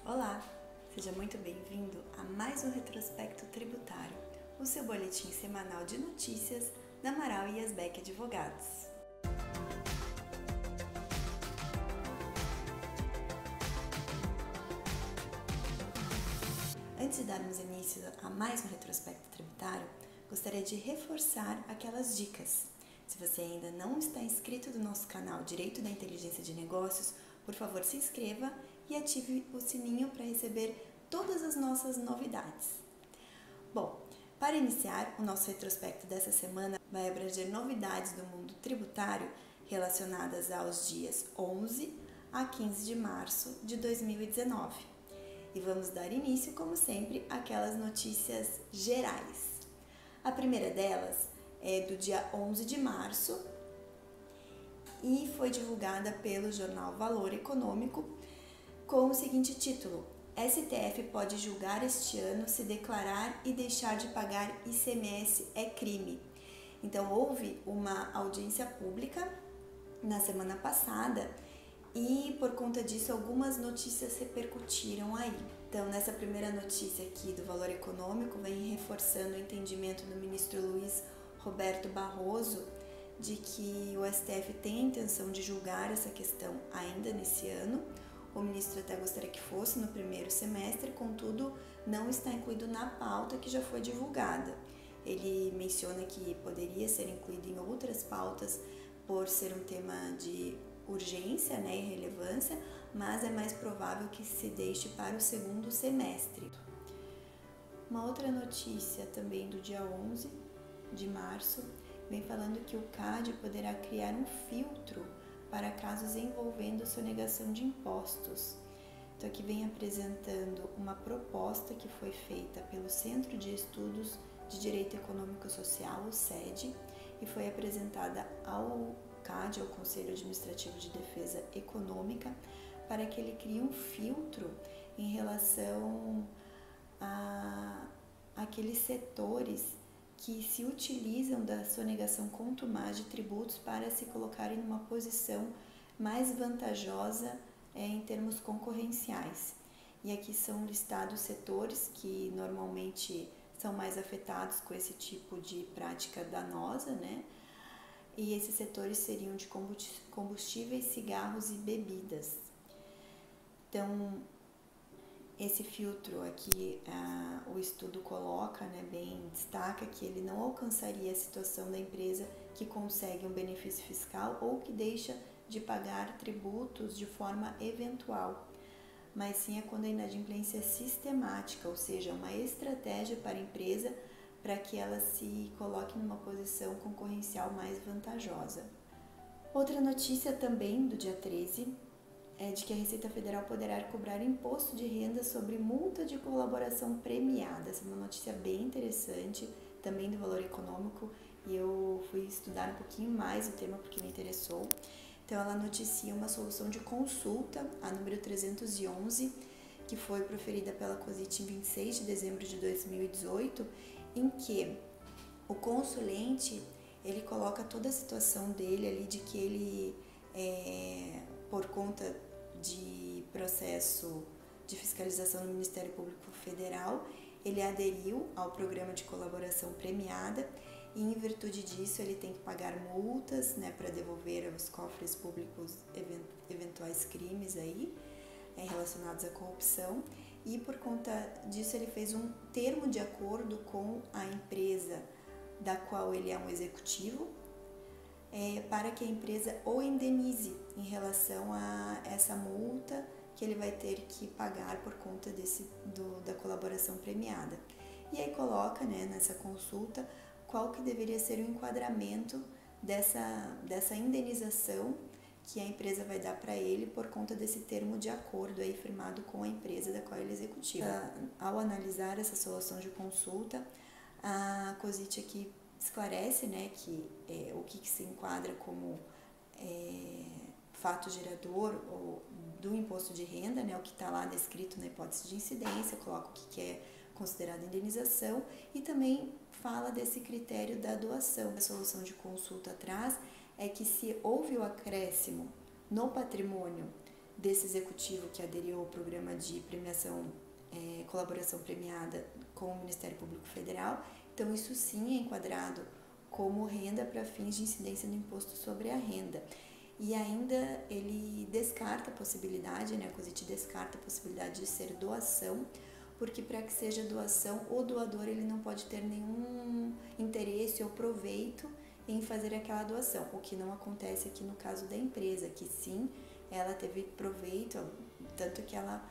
Olá, seja muito bem-vindo a mais um Retrospecto Tributário, o seu boletim semanal de notícias da Amaral e Asbeck Advogados. Antes de darmos início a mais um Retrospecto Tributário, gostaria de reforçar aquelas dicas. Se você ainda não está inscrito no nosso canal Direito da Inteligência de Negócios, por favor se inscreva e ative o sininho para receber todas as nossas novidades. Bom, para iniciar, o nosso retrospecto dessa semana vai abranger novidades do mundo tributário relacionadas aos dias 11 a 15 de março de 2019. E vamos dar início, como sempre, àquelas notícias gerais. A primeira delas é do dia 11 de março e foi divulgada pelo jornal Valor Econômico com o seguinte título: STF pode julgar este ano se declarar e deixar de pagar ICMS é crime. Então, houve uma audiência pública na semana passada e, por conta disso, algumas notícias repercutiram aí. Então, nessa primeira notícia aqui do Valor Econômico, vem reforçando o entendimento do ministro Luiz Roberto Barroso de que o STF tem a intenção de julgar essa questão ainda nesse ano. O ministro até gostaria que fosse no primeiro semestre, contudo, não está incluído na pauta que já foi divulgada. Ele menciona que poderia ser incluído em outras pautas por ser um tema de urgência, e relevância, mas é mais provável que se deixe para o segundo semestre. Uma outra notícia também do dia 11 de março vem falando que o CAD poderá criar um filtro para casos envolvendo sonegação de impostos. Então aqui vem apresentando uma proposta que foi feita pelo Centro de Estudos de Direito Econômico e Social, o CED, e foi apresentada ao CAD, ao Conselho Administrativo de Defesa Econômica, para que ele crie um filtro em relação a aqueles setores que se utilizam da sonegação contumaz de tributos para se colocarem numa posição mais vantajosa em termos concorrenciais. E aqui são listados setores que normalmente são mais afetados com esse tipo de prática danosa, E esses setores seriam de combustíveis, cigarros e bebidas. Então, esse filtro aqui, o estudo coloca, bem destaca que ele não alcançaria a situação da empresa que consegue um benefício fiscal ou que deixa de pagar tributos de forma eventual, mas sim quando a inadimplência é sistemática, ou seja, uma estratégia para a empresa para que ela se coloque numa posição concorrencial mais vantajosa. Outra notícia também do dia 13 é de que a Receita Federal poderá cobrar imposto de renda sobre multa de colaboração premiada. Essa é uma notícia bem interessante, também do Valor Econômico, e eu fui estudar um pouquinho mais o tema porque me interessou. Então ela noticia uma solução de consulta, a número 311, que foi proferida pela COSIT em 26 de dezembro de 2018, em que o consulente ele coloca toda a situação dele ali de que ele, por conta de processo de fiscalização no Ministério Público Federal, ele aderiu ao programa de colaboração premiada e, em virtude disso, ele tem que pagar multas para devolver aos cofres públicos eventuais crimes aí, relacionados à corrupção, e por conta disso ele fez um termo de acordo com a empresa da qual ele é um executivo, para que a empresa o indenize em relação a essa multa que ele vai ter que pagar por conta da colaboração premiada. E aí coloca nessa consulta qual que deveria ser o enquadramento dessa indenização que a empresa vai dar para ele por conta desse termo de acordo aí firmado com a empresa da qual ele é executivo. Ao analisar essa solução de consulta, a COSIT aqui esclarece que o que se enquadra como fato gerador ou do imposto de renda, o que está lá descrito na hipótese de incidência, coloca o que é considerado indenização e também fala desse critério da doação. A solução de consulta traz é que se houve o acréscimo no patrimônio desse executivo que aderiu ao programa de premiação, colaboração premiada com o Ministério Público Federal. Então, isso sim é enquadrado como renda para fins de incidência do imposto sobre a renda. E ainda ele descarta a possibilidade, a COSIT descarta a possibilidade de ser doação, porque para que seja doação, o doador ele não pode ter nenhum interesse ou proveito em fazer aquela doação, o que não acontece aqui no caso da empresa, que sim, ela teve proveito, tanto que ela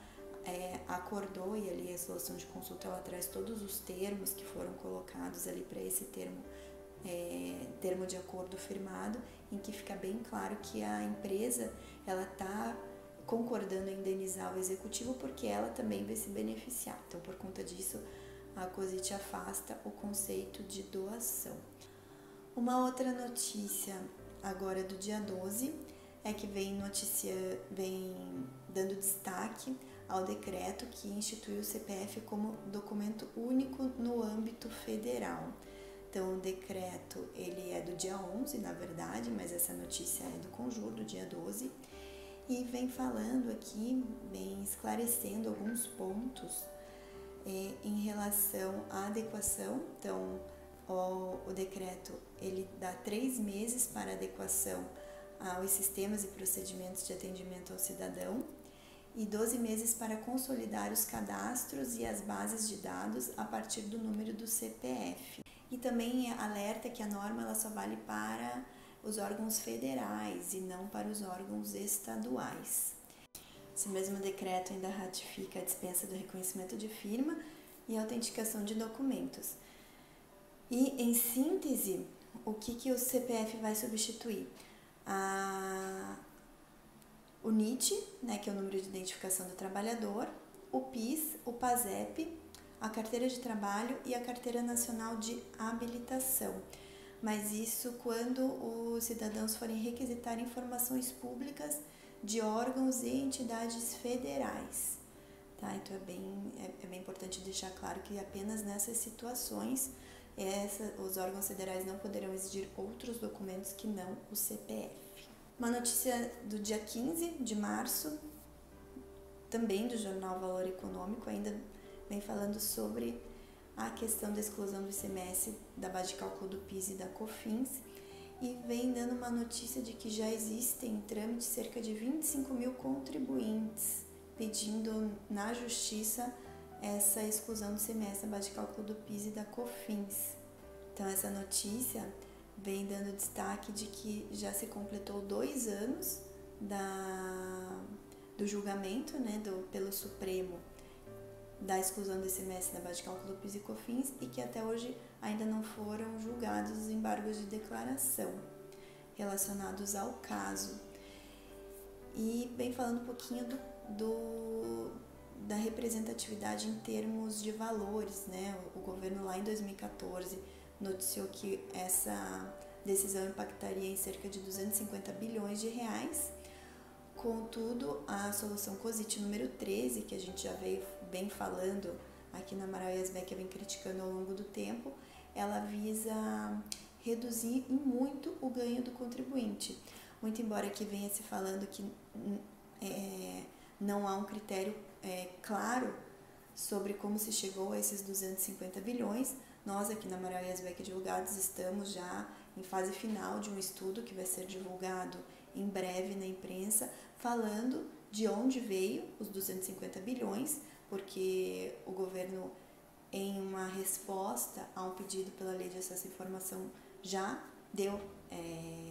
acordou, e ali a resolução de consulta ela traz todos os termos que foram colocados ali para esse termo de acordo firmado, em que fica bem claro que a empresa ela está concordando em indenizar o executivo porque ela também vai se beneficiar. Então, por conta disso, a COSIT afasta o conceito de doação. Uma outra notícia agora do dia 12 é que vem dando destaque ao decreto que instituiu o CPF como documento único no âmbito federal. Então, o decreto ele é do dia 11, na verdade, mas essa notícia é do Conjur, do dia 12, e vem falando aqui, vem esclarecendo alguns pontos em relação à adequação. Então, o decreto ele dá 3 meses para adequação aos sistemas e procedimentos de atendimento ao cidadão e 12 meses para consolidar os cadastros e as bases de dados a partir do número do CPF. E também alerta que a norma ela só vale para os órgãos federais e não para os órgãos estaduais. Esse mesmo decreto ainda ratifica a dispensa do reconhecimento de firma e a autenticação de documentos. E, em síntese, o que o CPF vai substituir? O NIT, que é o número de identificação do trabalhador, o PIS, o PASEP, a carteira de trabalho e a carteira nacional de habilitação. Mas isso quando os cidadãos forem requisitar informações públicas de órgãos e entidades federais. Tá? Então é bem importante deixar claro que apenas nessas situações os órgãos federais não poderão exigir outros documentos que não o CPF. Uma notícia do dia 15 de março, também do jornal Valor Econômico, ainda vem falando sobre a questão da exclusão do ICMS, da base de cálculo do PIS e da COFINS, e vem dando uma notícia de que já existem em trâmite cerca de 25 mil contribuintes pedindo na Justiça essa exclusão do ICMS da base de cálculo do PIS e da COFINS. Então, essa notícia vem dando destaque de que já se completou 2 anos do julgamento pelo Supremo da exclusão do ICMS da base de cálculo do PIS e COFINS e que até hoje ainda não foram julgados os embargos de declaração relacionados ao caso. E bem falando um pouquinho da representatividade em termos de valores, O governo lá em 2014 noticiou que essa decisão impactaria em cerca de 250 bilhões de reais. Contudo, a solução COSIT número 13, que a gente já veio bem falando aqui na Amaral Yazbek, vem criticando ao longo do tempo, ela visa reduzir em muito o ganho do contribuinte. Muito embora que venha se falando que não há um critério claro sobre como se chegou a esses 250 bilhões, nós aqui na Amaral Yazbek Advogados estamos já em fase final de um estudo que vai ser divulgado em breve na imprensa, falando de onde veio os 250 bilhões, porque o governo, em uma resposta a um pedido pela Lei de Acesso à Informação, já deu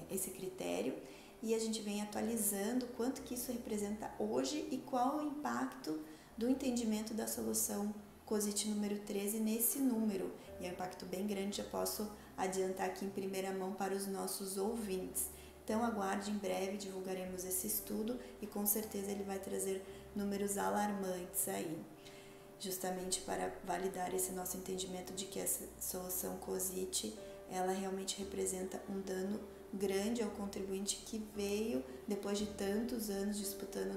esse critério, e a gente vem atualizando quanto que isso representa hoje e qual o impacto do entendimento da solução COSIT número 13 nesse número. E é um impacto bem grande, já posso adiantar aqui em primeira mão para os nossos ouvintes. Então aguarde, em breve divulgaremos esse estudo e com certeza ele vai trazer números alarmantes aí, justamente para validar esse nosso entendimento de que essa solução COSIT, ela realmente representa um dano grande ao contribuinte que veio, depois de tantos anos disputando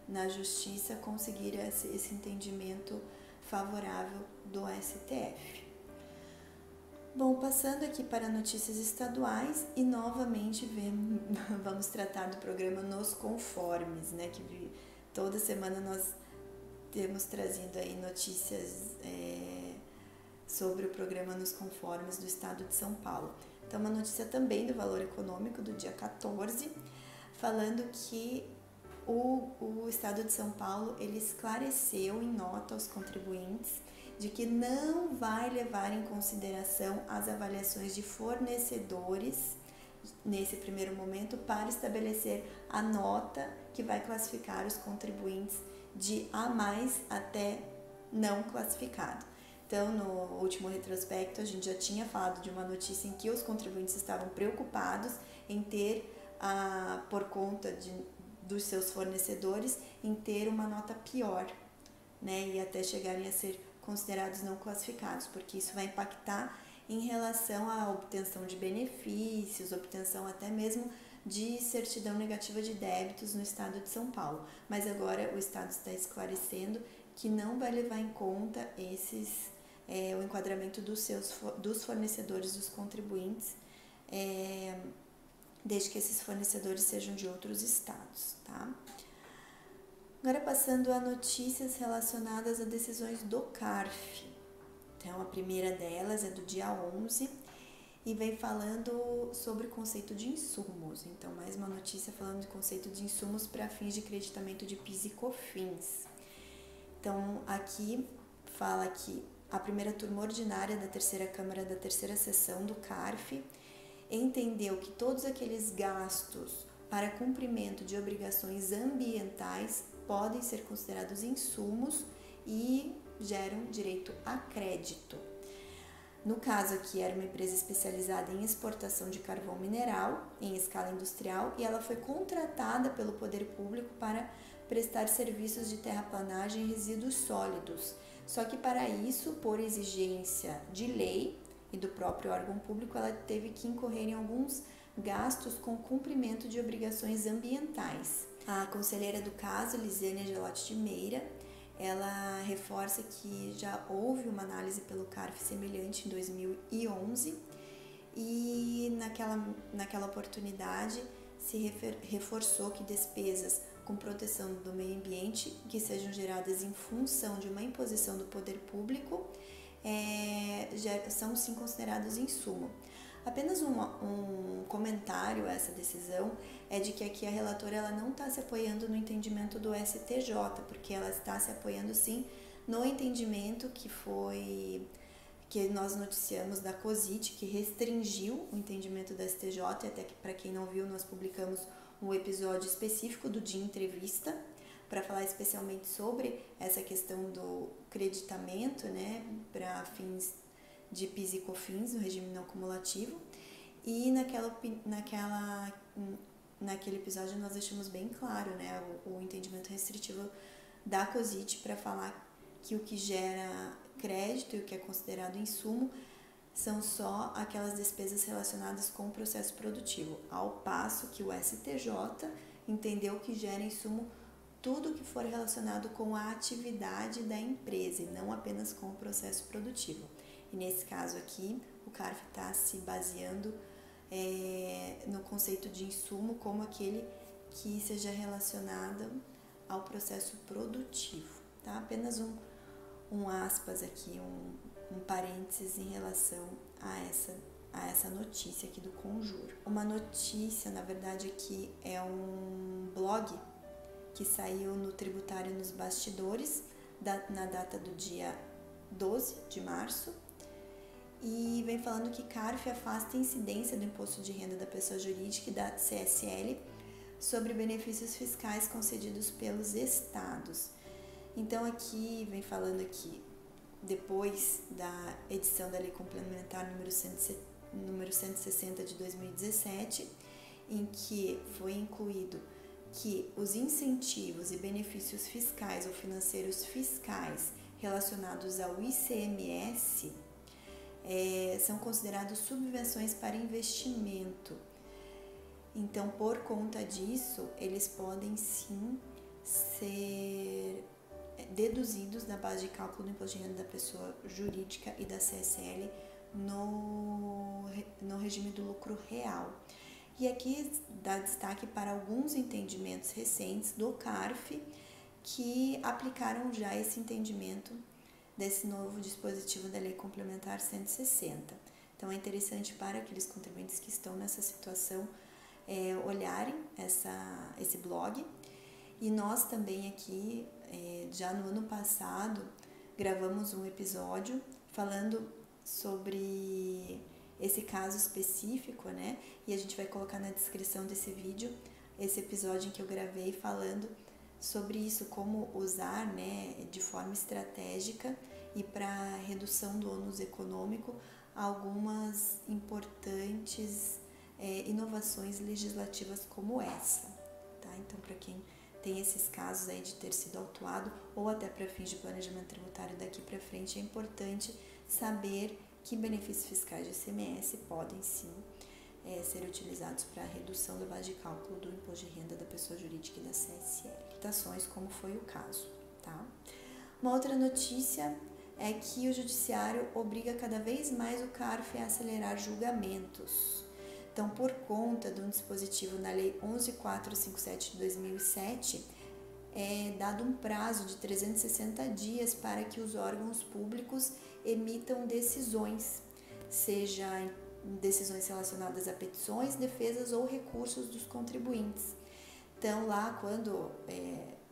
na justiça, conseguir esse entendimento favorável do STF. Bom, passando aqui para notícias estaduais e novamente vamos tratar do programa Nos Conformes, né? Que toda semana nós temos trazido aí notícias sobre o programa Nos Conformes do Estado de São Paulo. Então, uma notícia também do Valor Econômico do dia 14, falando que o Estado de São Paulo ele esclareceu em nota aos contribuintes de que não vai levar em consideração as avaliações de fornecedores nesse primeiro momento para estabelecer a nota que vai classificar os contribuintes de A+ até não classificado. Então, no último retrospecto, a gente já tinha falado de uma notícia em que os contribuintes estavam preocupados em ter, por conta dos seus fornecedores, em ter uma nota pior, né? E até chegarem a ser considerados não classificados, porque isso vai impactar em relação à obtenção de benefícios, obtenção até mesmo de certidão negativa de débitos no estado de São Paulo. Mas agora o estado está esclarecendo que não vai levar em conta o enquadramento dos fornecedores dos contribuintes, desde que esses fornecedores sejam de outros estados, tá? Agora passando a notícias relacionadas a decisões do CARF. Então a primeira delas é do dia 11 e vem falando sobre o conceito de insumos. Então mais uma notícia falando de conceito de insumos para fins de creditamento de PIS e COFINS. Então aqui fala que a primeira turma ordinária da terceira Câmara da terceira sessão do CARF entendeu que todos aqueles gastos para cumprimento de obrigações ambientais podem ser considerados insumos e geram direito a crédito. No caso aqui, era uma empresa especializada em exportação de carvão mineral em escala industrial e ela foi contratada pelo poder público para prestar serviços de terraplanagem e resíduos sólidos. Só que para isso, por exigência de lei e do próprio órgão público, ela teve que incorrer em alguns gastos com cumprimento de obrigações ambientais. A conselheira do caso, Lisiane Gelotti de Meira, ela reforça que já houve uma análise pelo CARF semelhante em 2011 e naquela oportunidade se reforçou que despesas com proteção do meio ambiente que sejam geradas em função de uma imposição do poder público são sim considerados insumo. Apenas um comentário a essa decisão é de que aqui a relatora ela não está se apoiando no entendimento do STJ, porque ela está se apoiando sim no entendimento que nós noticiamos da COSIT, que restringiu o entendimento do STJ, até que para quem não viu, nós publicamos um episódio específico do Dia Entrevista, para falar especialmente sobre essa questão do creditamento, né, para fins de PIS e COFINS, no regime não cumulativo, e naquele episódio nós deixamos bem claro, né, o entendimento restritivo da COSIT para falar que o que gera crédito e o que é considerado insumo são só aquelas despesas relacionadas com o processo produtivo, ao passo que o STJ entendeu que gera insumo tudo que for relacionado com a atividade da empresa e não apenas com o processo produtivo. E nesse caso aqui, o CARF está se baseando no conceito de insumo como aquele que seja relacionado ao processo produtivo. Tá? Apenas um aspas aqui, um parênteses em relação a essa notícia aqui do Conjuro. Uma notícia, na verdade, aqui é um blog que saiu no Tributário nos Bastidores, na data do dia 12 de março, e vem falando que CARF afasta a incidência do imposto de renda da pessoa jurídica e da CSL sobre benefícios fiscais concedidos pelos estados. Então aqui vem falando que depois da edição da Lei Complementar número 160 de 2017, em que foi incluído que os incentivos e benefícios fiscais ou financeiros fiscais relacionados ao ICMS são considerados subvenções para investimento. Então, por conta disso, eles podem sim ser deduzidos da base de cálculo do imposto de renda da pessoa jurídica e da CSL no regime do lucro real. E aqui dá destaque para alguns entendimentos recentes do CARF que aplicaram já esse entendimento desse novo dispositivo da Lei Complementar 160. Então é interessante para aqueles contribuintes que estão nessa situação olharem esse blog. E nós também aqui, já no ano passado, gravamos um episódio falando sobre esse caso específico, né? E a gente vai colocar na descrição desse vídeo esse episódio em que eu gravei falando sobre isso, como usar, né, de forma estratégica e para redução do ônus econômico algumas importantes inovações legislativas como essa, tá? Então, para quem tem esses casos aí de ter sido autuado ou até para fins de planejamento tributário daqui para frente, é importante saber que benefícios fiscais de ICMS podem sim ser utilizados para a redução da base de cálculo do imposto de renda da pessoa jurídica e da CSL, quitações como foi o caso, tá? Uma outra notícia é que o judiciário obriga cada vez mais o CARF a acelerar julgamentos. Então, por conta de um dispositivo na Lei 11.457 de 2007, é dado um prazo de 360 dias para que os órgãos públicos emitam decisões, seja decisões relacionadas a petições, defesas ou recursos dos contribuintes. Então, lá quando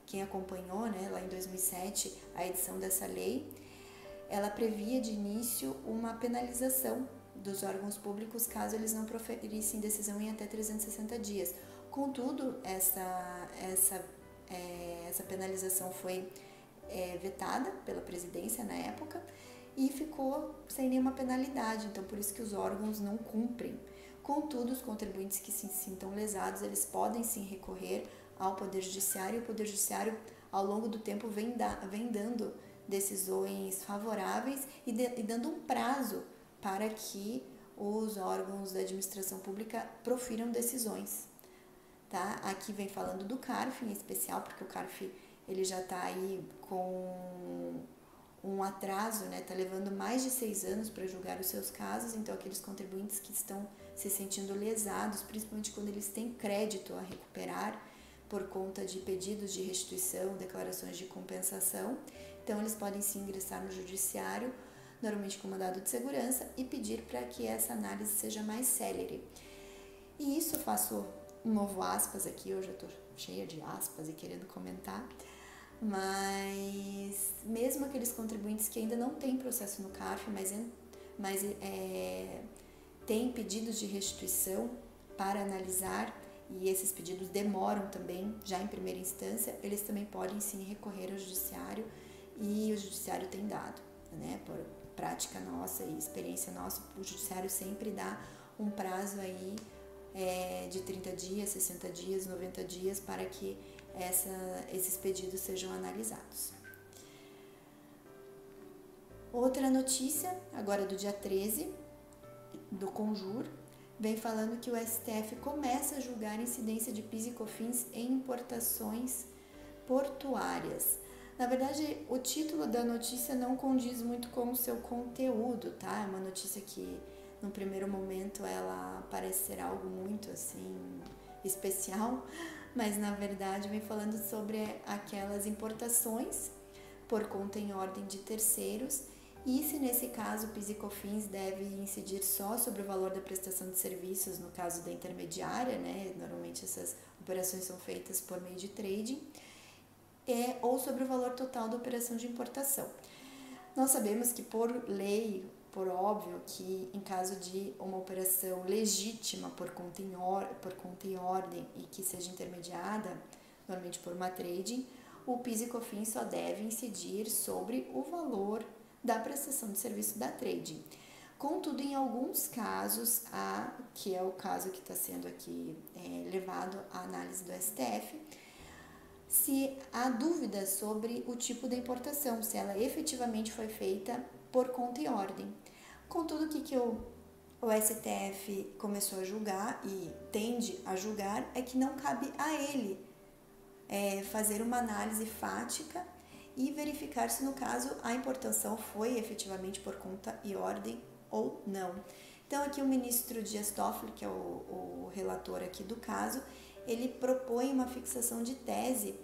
quem acompanhou, né, lá em 2007, a edição dessa lei, ela previa de início uma penalização dos órgãos públicos caso eles não proferissem decisão em até 360 dias. Contudo, essa penalização foi vetada pela presidência na época e ficou sem nenhuma penalidade, então por isso que os órgãos não cumprem. Contudo, os contribuintes que se sintam lesados, eles podem sim recorrer ao Poder Judiciário, e o Poder Judiciário ao longo do tempo vem dando decisões favoráveis e dando um prazo para que os órgãos da administração pública profiram decisões, tá? Aqui vem falando do CARF em especial, porque o CARF ele já está aí com um atraso, né? Está levando mais de 6 anos para julgar os seus casos, então aqueles contribuintes que estão se sentindo lesados, principalmente quando eles têm crédito a recuperar por conta de pedidos de restituição, declarações de compensação, então eles podem sim ingressar no judiciário, normalmente com mandado de segurança, e pedir para que essa análise seja mais célere. E isso eu faço um novo aspas aqui, hoje eu estou cheia de aspas e querendo comentar, mas mesmo aqueles contribuintes que ainda não têm processo no CARF, mas têm pedidos de restituição para analisar, e esses pedidos demoram também, já em primeira instância, eles também podem sim recorrer ao judiciário, e o judiciário tem dado, né, por prática nossa e experiência nossa, o judiciário sempre dá um prazo aí de 30 dias, 60 dias, 90 dias para que esses pedidos sejam analisados. Outra notícia, agora do dia 13, do Conjur, vem falando que o STF começa a julgar incidência de PIS e COFINS em importações portuárias. Na verdade, o título da notícia não condiz muito com o seu conteúdo, tá? É uma notícia que, no primeiro momento, ela parece ser algo muito, assim, especial, mas, na verdade, vem falando sobre aquelas importações por conta em ordem de terceiros e se, nesse caso, o PIS e COFINS deve incidir só sobre o valor da prestação de serviços, no caso da intermediária, né? Normalmente essas operações são feitas por meio de trading, ou sobre o valor total da operação de importação. Nós sabemos que por lei, por óbvio, que em caso de uma operação legítima por conta em ordem e que seja intermediada, normalmente por uma trading, o PIS e COFINS só deve incidir sobre o valor da prestação de serviço da trading. Contudo, em alguns casos, que é o caso que está sendo aqui levado à análise do STF, se há dúvidas sobre o tipo da importação, se ela efetivamente foi feita por conta e ordem. Contudo, o que o STF começou a julgar e tende a julgar é que não cabe a ele fazer uma análise fática e verificar se, no caso, a importação foi efetivamente por conta e ordem ou não. Então aqui o ministro Dias Toffoli, que é o relator aqui do caso, ele propõe uma fixação de tese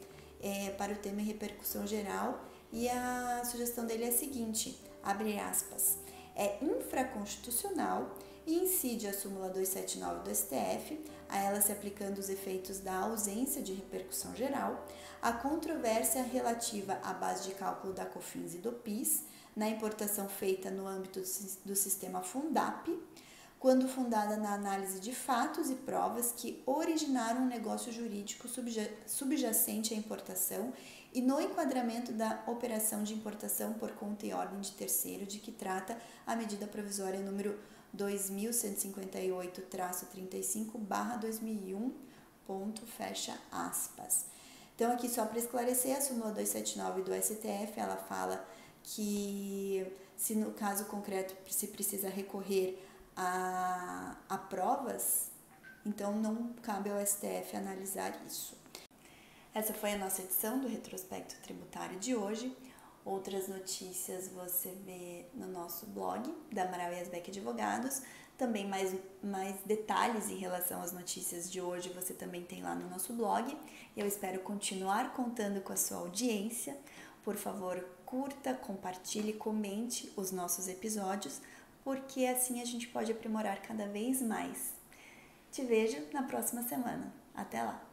para o tema em repercussão geral, e a sugestão dele é a seguinte, abre aspas, é infraconstitucional e incide a súmula 279 do STF, a ela se aplicando os efeitos da ausência de repercussão geral, a controvérsia relativa à base de cálculo da COFINS e do PIS, na importação feita no âmbito do sistema Fundap, quando fundada na análise de fatos e provas que originaram um negócio jurídico subjacente à importação e no enquadramento da operação de importação por conta e ordem de terceiro de que trata a medida provisória número 2155-35/2001, fecha aspas. Então aqui só para esclarecer, a súmula 279 do STF, ela fala que se no caso concreto se precisa recorrer a provas, então não cabe ao STF analisar isso. Essa foi a nossa edição do Retrospecto Tributário de hoje. Outras notícias você vê no nosso blog, da Amaral e Asbeck Advogados. Também mais detalhes em relação às notícias de hoje você também tem lá no nosso blog. Eu espero continuar contando com a sua audiência. Por favor, curta, compartilhe, comente os nossos episódios, porque assim a gente pode aprimorar cada vez mais. Te vejo na próxima semana. Até lá!